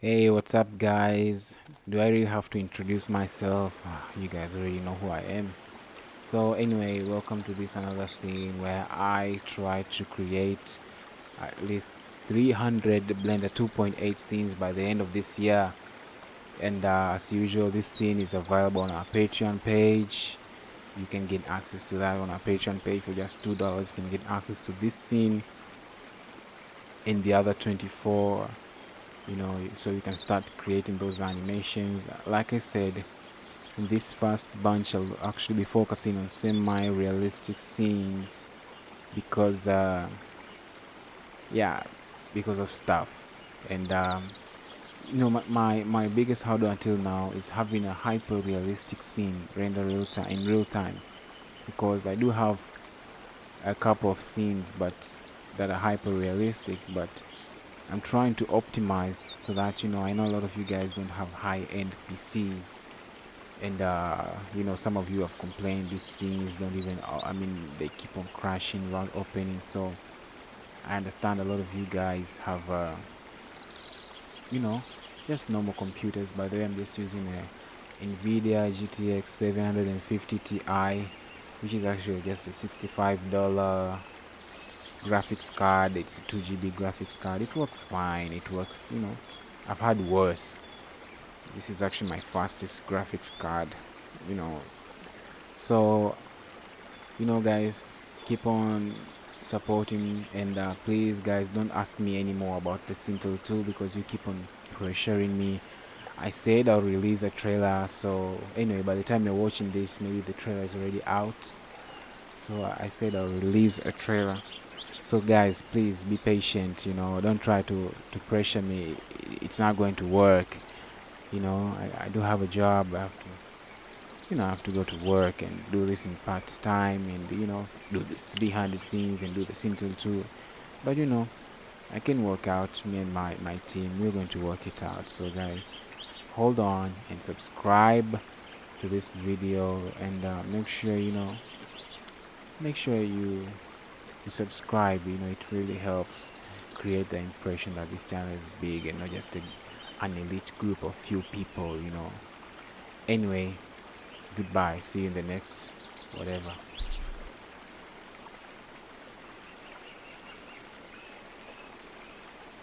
Hey, what's up, guys? Do I really have to introduce myself? You guys already know who I am. So, anyway, welcome to this another scene where I try to create at least 300 Blender 2.8 scenes by the end of this year. And as usual, this scene is available on our Patreon page. You can get access to that on our Patreon page for just $2. You can get access to this scene and the other 24, so you can start creating those animations. Like I said, in this first bunch I'll actually be focusing on semi-realistic scenes because yeah, because of stuff. And my biggest hurdle until now is having a hyper realistic scene render in real time, because I do have a couple of scenes but that are hyper realistic, but I'm trying to optimize so that I know a lot of you guys don't have high-end PCs, and some of you have complained these scenes don't even they keep on crashing while opening. So I understand a lot of you guys have you know just normal computers. By the way, I'm just using a NVIDIA GTX 750 Ti, which is actually just a $65 graphics card. It's a 2 GB graphics card. It works fine. It works, I've had worse. This is actually my fastest graphics card, you know. So, guys, keep on supporting, and please, guys, don't ask me anymore about the Sintel 2 because you keep on pressuring me. I said I'll release a trailer, so anyway, by the time you're watching this, maybe the trailer is already out. So I said I'll release a trailer. So guys, please be patient, don't try to pressure me. It's not going to work. I do have a job. I have to go to work and do this in part time, and do this 300 scenes and do the scene till 2. But I can work out. Me and my team, we're going to work it out. So guys, hold on and subscribe to this video, and make sure you subscribe. It really helps create the impression that this channel is big and not just an elite group of few people. Anyway, goodbye, see you in the next whatever.